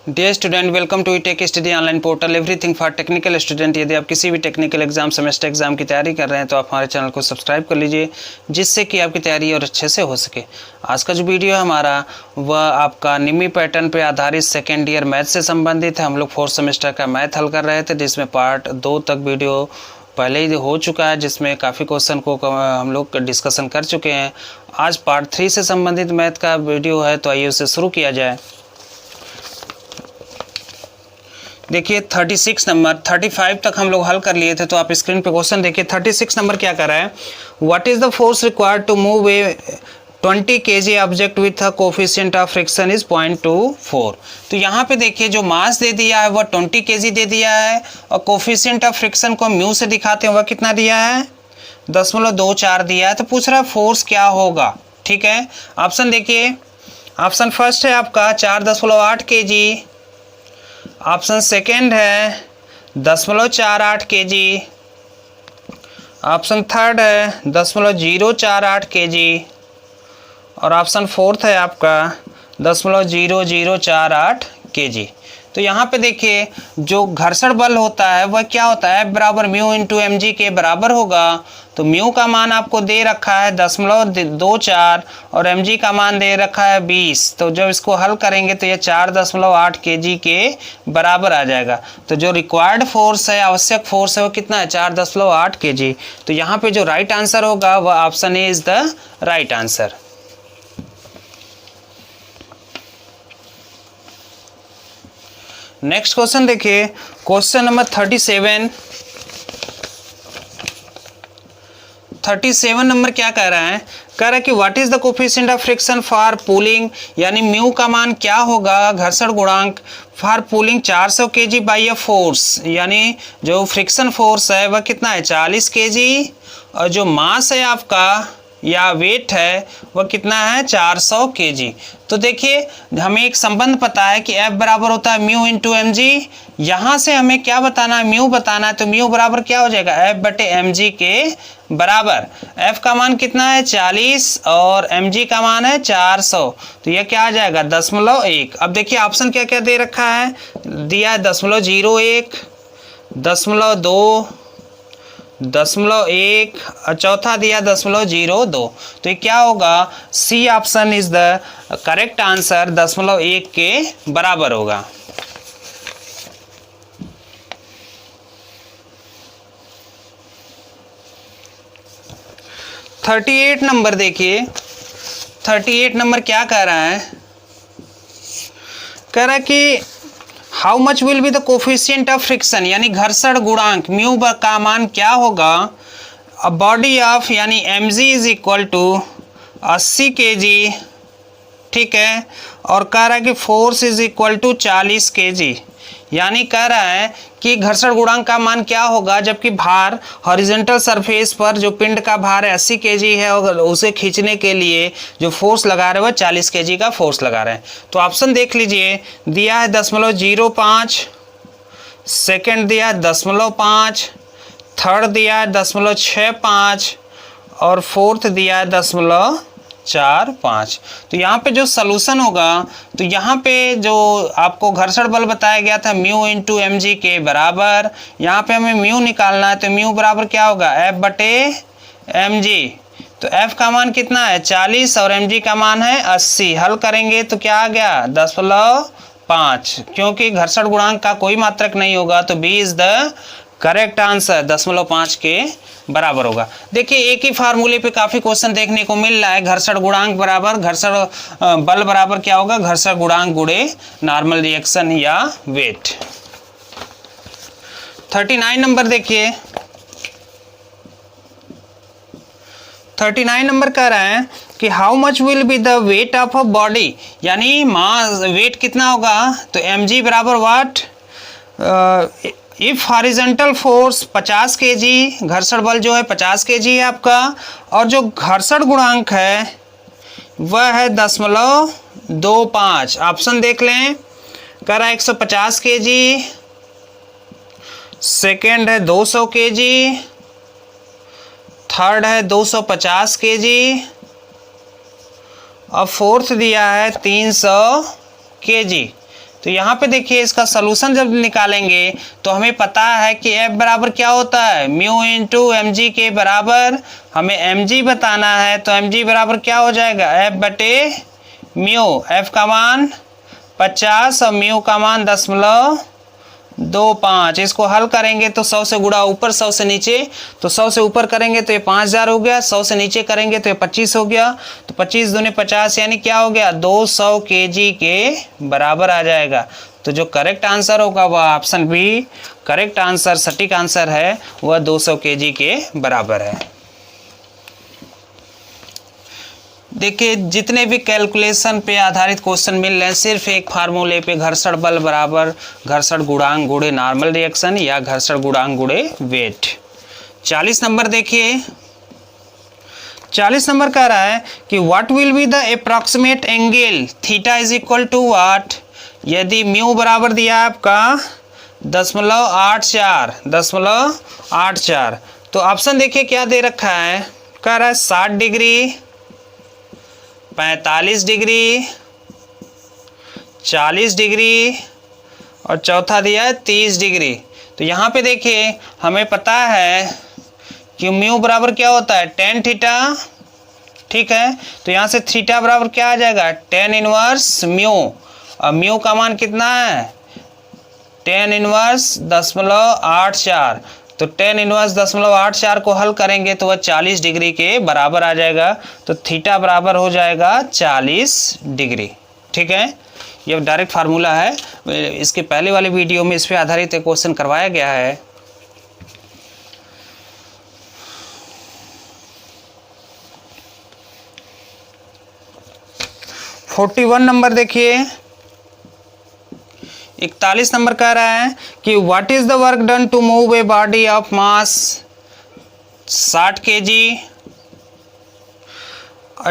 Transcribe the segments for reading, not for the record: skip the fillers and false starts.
Dear student, welcome to tech study online portal everything for technical student. यदि आप किसी भी टेक्निकल एग्जाम, सेमेस्टर एग्जाम की तैयारी कर रहे हैं तो आप हमारे चैनल को सब्सक्राइब कर लीजिए, जिससे कि आपकी तैयारी और अच्छे से हो सके। आज का जो वीडियो है हमारा वह आपका निमी पैटर्न पर आधारित सेकेंड ईयर मैथ से संबंधित है। हम लोग 4th सेमेस्टर का मैथ हल कर रहे थे, जिसमें पार्ट 2 तक वीडियो पहले ही हो चुका है, जिसमें काफ़ी क्वेश्चन को हम लोग डिस्कशन कर चुके हैं। आज पार्ट 3 से संबंधित मैथ का वीडियो है, तो आइए उसे शुरू किया जाए। देखिए 36 नंबर, 35 तक हम लोग हल कर लिए थे, तो आप स्क्रीन पे क्वेश्चन देखिए। 36 नंबर क्या कर रहा है, what is the force required to move a 20 kg object with a coefficient of friction is 0.24। तो यहाँ पे देखिए जो मास दे दिया है वह 20 kg दे दिया है, और कोफिशिएंट ऑफ फ्रिक्शन को म्यू से दिखाते हैं, वह कितना दिया है 0.24 दिया है। तो पूछ रहा है फोर्स क्या होगा। ठीक है, ऑप्शन देखिए। ऑप्शन फर्स्ट है आपका 4.8 kg, ऑप्शन सेकेंड है 0.48 kg, ऑप्शन थर्ड है 0.048 kg, और ऑप्शन फोर्थ है आपका 0.0048 kg। तो यहाँ पे देखिए जो घर्षण बल होता है वह क्या होता है, F बराबर म्यू इंटू एम जी के बराबर होगा। तो म्यू का मान आपको दे रखा है 0.24 और एम जी का मान दे रखा है 20। तो जब इसको हल करेंगे तो ये 4.8 kg के बराबर आ जाएगा। तो जो रिक्वायर्ड फोर्स है, आवश्यक फोर्स है, वो कितना है 4.8 kg। तो यहाँ पे जो राइट आंसर होगा वह option A is the right answer. Next question देखिए, क्वेश्चन नंबर 37 नंबर क्या कह रहा है, कह रहा है कि what is the coefficient of friction for pulling, यानी म्यू का मान क्या होगा, घर्षण गुणांक for pulling 400 kg by a force, यानी जो फ्रिक्शन फोर्स है वह कितना है 40 kg, और जो मास है आपका या वेट है वह कितना है 400 kg। तो देखिए हमें एक संबंध पता है कि F बराबर होता है म्यू इंटू एम जी। यहाँ से हमें क्या बताना है, म्यू बताना है। तो म्यू बराबर क्या हो जाएगा, F बटे एम जी के बराबर। F का मान कितना है 40 और एम जी का मान है 400, तो यह क्या आ जाएगा 0.1। अब देखिए ऑप्शन क्या क्या दे रखा है, दिया है 0.01, 0.2, 0.1 और चौथा दिया 0.02। तो ये क्या होगा, C option is the correct answer, 0.1 के बराबर होगा। थर्टी 38 नंबर देखिए, 38 नंबर क्या कह रहा है, कह रहा है कि how much will be the coefficient of friction, यानी घर्षण गुणांक म्यू का मान क्या होगा, अ बॉडी ऑफ यानी M G is equal to 80 kg। ठीक है, और कह रहा है कि force is equal to 40 kg, यानी कह रहा है कि घर्षण गुणांक का मान क्या होगा, जबकि भार हॉरिजॉन्टल सरफेस पर जो पिंड का भार है 80 kg है, और उसे खींचने के लिए जो फोर्स लगा रहे हैं वह 40 kg का फोर्स लगा रहे हैं। तो ऑप्शन देख लीजिए, दिया है 0.05, सेकेंड दिया है 10.5, थर्ड दिया है 0.65 और फोर्थ दिया है 0.45। तो यहाँ पे जो सलूशन होगा, तो यहाँ पे जो आपको घर्षण बल बताया गया था म्यू इंटू एम जी के बराबर, यहाँ पे हमें म्यू निकालना है। तो म्यू बराबर क्या होगा, F बटे एम जी। तो F का मान कितना है 40 और एम जी का मान है 80। हल करेंगे तो क्या आ गया 10.5, क्योंकि घर्षण गुणांक का कोई मात्रक नहीं होगा, तो B is the correct answer, 10.5 के बराबर होगा। देखिए एक ही फार्मूले पे काफी क्वेश्चन देखने को मिल रहा है। घर्षण गुणांक बराबर घर्षण बल बराबर क्या होगा, घर्षण गुणांक गुणे नॉर्मल रिएक्शन या वेट। 39 नंबर देखिए, 39 नंबर कह रहा है कि how much will be the weight of a body, यानी मास वेट कितना होगा। तो एम जी बराबर वाट, इफ हॉरिजॉन्टल फोर्स 50 kg, घर्षण बल जो है 50 kg है आपका, और जो घर्षण गुणांक है वह है 10.25। ऑप्शन देख लें, कह रहा है 150 kg, सेकेंड है 200 kg, थर्ड है 250 kg और फोर्थ दिया है 300 kg। तो यहाँ पे देखिए इसका सोल्यूशन जब निकालेंगे तो हमें पता है कि F बराबर क्या होता है, म्यू इंटू एम जी के बराबर हमें एम जी बताना है। तो एम जी बराबर क्या हो जाएगा, F बटे म्यू। F का मान 50 और म्यू का मान 0.25। इसको हल करेंगे तो 100 से गुणा ऊपर 100 से नीचे, तो 100 से ऊपर करेंगे तो ये 5000 हो गया, 100 से नीचे करेंगे तो ये 25 हो गया। तो 25 दूनी 50 यानी क्या हो गया, 200 kg के बराबर आ जाएगा। तो जो करेक्ट आंसर होगा वह ऑप्शन बी करेक्ट आंसर, सटीक आंसर है, वह 200 kg के बराबर है। देखिए जितने भी कैलकुलेशन पे आधारित क्वेश्चन मिल रहे हैं सिर्फ एक फार्मूले पे, घर्षण बल बराबर घर्षण गुणांक गुणे नॉर्मल रिएक्शन या घर्षण गुणांक गुणे वेट। 40 नंबर देखिए, 40 नंबर कह रहा है कि what will be the approximate angle theta is equal to what. यदि म्यू बराबर दिया आपका 0.84, तो ऑप्शन देखिए क्या दे रखा है, कह रहा है 60 डिग्री, 45 डिग्री, 40 डिग्री और चौथा दिया है 30 डिग्री। तो यहाँ पे देखिए हमें पता है कि म्यू बराबर क्या होता है, tan थीटा, ठीक है। तो यहाँ से थीटा बराबर क्या आ जाएगा, tan इनवर्स म्यू, और म्यू का मान कितना है, tan इनवर्स 0.84। तो tan इनवर्स 0.84 को हल करेंगे तो वह 40 डिग्री के बराबर आ जाएगा। तो थीटा बराबर हो जाएगा 40 डिग्री, ठीक है। ये डायरेक्ट फार्मूला है, इसके पहले वाले वीडियो में इस पे आधारित एक क्वेश्चन करवाया गया है। (41) नंबर देखिए, 41 नंबर कह रहा है कि what is the work done to move a body of mass 60 kg,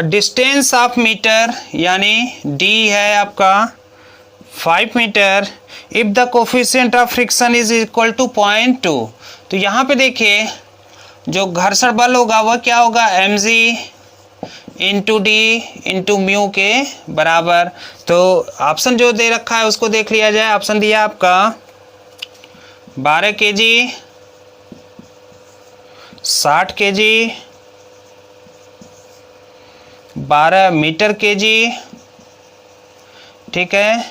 distance of metre यानी d है आपका 5 metre, if the coefficient of friction is equal to 0.2। तो यहाँ पे देखिए जो घर्षण बल होगा वह क्या होगा, mg into D into mu के बराबर। तो ऑप्शन जो दे रखा है उसको देख लिया जाए। ऑप्शन दिया आपका 12 kg, 60 kg, 12 मीटर kg, ठीक है,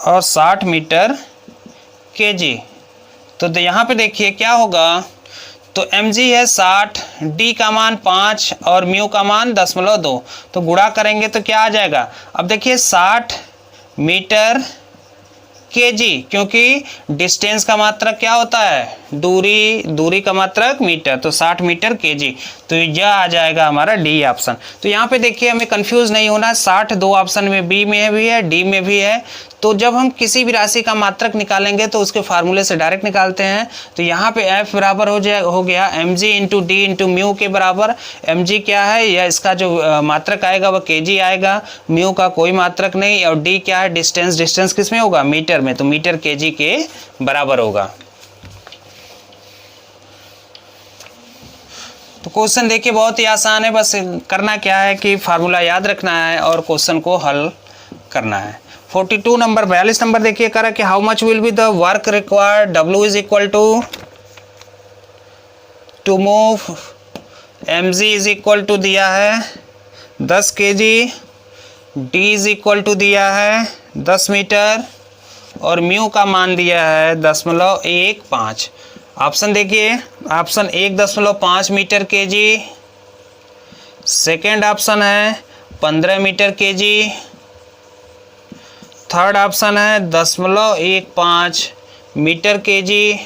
और 60 मीटर kg। तो यहाँ पे देखिए क्या होगा, तो mg है 60, d का मान 5 और म्यू का मान 0.2। तो गुणा करेंगे तो क्या आ जाएगा, अब देखिए 60 मीटर kg, क्योंकि डिस्टेंस का मात्रक क्या होता है, दूरी का मात्रक मीटर, तो 60 मीटर kg। तो यह आ जाएगा हमारा डी ऑप्शन। तो यहाँ पे देखिए हमें कंफ्यूज नहीं होना, 60 दो ऑप्शन में बी में भी है, डी में भी है। तो जब हम किसी भी राशि का मात्रक निकालेंगे तो उसके फार्मूले से डायरेक्ट निकालते हैं। तो यहाँ पे f बराबर हो गया mg into D into mu के बराबर। mg क्या है, या इसका जो मात्रक आएगा वह kg आएगा, म्यू का कोई मात्रक नहीं, और d क्या है, डिस्टेंस किस में होगा, मीटर में, तो मीटर kg के बराबर होगा। तो क्वेश्चन देखिए बहुत ही आसान है, बस करना क्या है कि फार्मूला याद रखना है और क्वेश्चन को हल करना है। 42 नंबर 42 नंबर देखिए करा कि how much will be the work required, W is equal to move mg is equal to दिया है 10 kg, d is equal to दिया है 10 मीटर और म्यू का मान दिया है 0.15। ऑप्शन देखिए, option 1.5 metre kg, second option है 15 मीटर kg, थर्ड ऑप्शन है 0.15 मीटर kg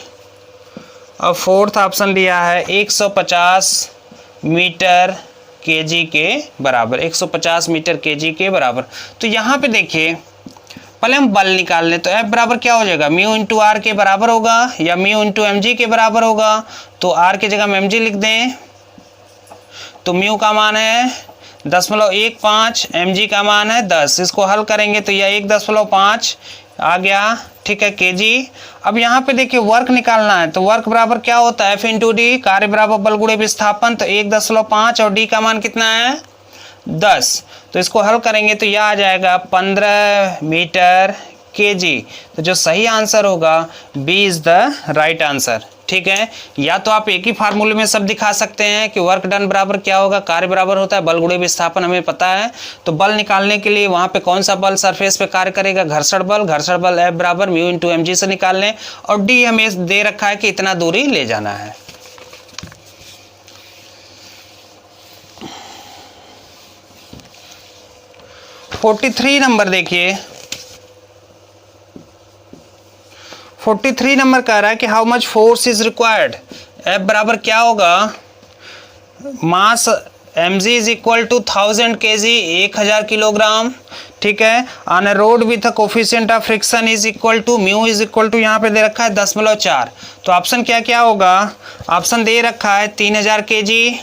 और फोर्थ ऑप्शन दिया है 150 मीटर kg के बराबर, 150 मीटर kg के बराबर। तो यहाँ पे देखिए पहले हम बल निकाल लें, तो F बराबर क्या हो जाएगा, म्यू इंटू आर के बराबर होगा या म्यू इंटू एम जी के बराबर होगा। तो आर की जगह हम एम जी लिख दें, तो म्यू का मान है 0.15, एम जी का मान है 10। इसको हल करेंगे तो यह 1.5 आ गया, ठीक है, kg। अब यहाँ पे देखिए वर्क निकालना है, तो वर्क बराबर क्या होता है, F इंटू डी, कार्य बराबर बल गुणे विस्थापन। तो 1.5 और d का मान कितना है 10। तो इसको हल करेंगे तो यह आ जाएगा 15 मीटर kg। तो जो सही आंसर होगा B is the right answer. ठीक है, या तो आप एक ही फार्मूले में सब दिखा सकते हैं कि वर्क डन बराबर क्या होगा, कार्य बराबर होता है बल गुणे विस्थापन, हमें पता है। तो बल निकालने के लिए वहां पे कौन सा बल सरफेस पे कार्य करेगा, घर्षण बल F बराबर म्यू इंटू mg से निकाल लें। और डी हमें दे रखा है कि इतना दूरी ले जाना है। (43) नंबर देखिए, 43 नंबर कह रहा है कि how much force is required. F बराबर क्या होगा, mass mg is equal to 1000 kg, 1000 kilogram. ठीक है, on a road with a coefficient of friction is equal to mu is equal to यहाँ पे दे रखा है 10.4। तो ऑप्शन क्या क्या होगा, ऑप्शन दे रखा है 3000 kg,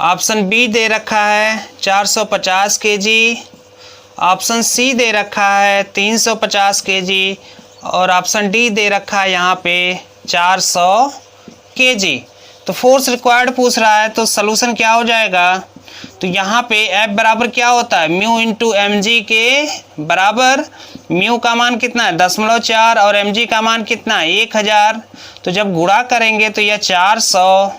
ऑप्शन बी दे रखा है 450 kg, ऑप्शन सी दे रखा है 350 kg और ऑप्शन डी दे रखा है यहाँ पे 400 kg। तो फोर्स रिक्वायर्ड पूछ रहा है, तो सलूशन क्या हो जाएगा, तो यहाँ पे F बराबर क्या होता है, म्यू इंटू mg के बराबर। म्यू का मान कितना है 10.4 और mg का मान कितना है 1000। तो जब गुणा करेंगे तो यह 400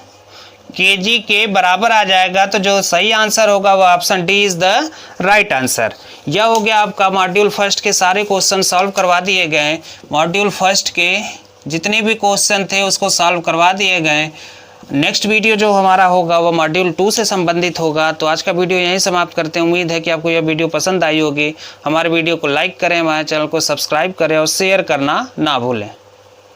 kg के बराबर आ जाएगा। तो जो सही आंसर होगा वो option D is the right answer. यह हो गया आपका मॉड्यूल फर्स्ट के सारे क्वेश्चन सॉल्व करवा दिए गए। मॉड्यूल फर्स्ट के जितने भी क्वेश्चन थे उसको सॉल्व करवा दिए गए। नेक्स्ट वीडियो जो हमारा होगा वो मॉड्यूल 2 से संबंधित होगा। तो आज का वीडियो यहीं समाप्त करते हैं। उम्मीद है कि आपको यह वीडियो पसंद आई होगी। हमारे वीडियो को लाइक करें, हमारे चैनल को सब्सक्राइब करें और शेयर करना ना भूलें।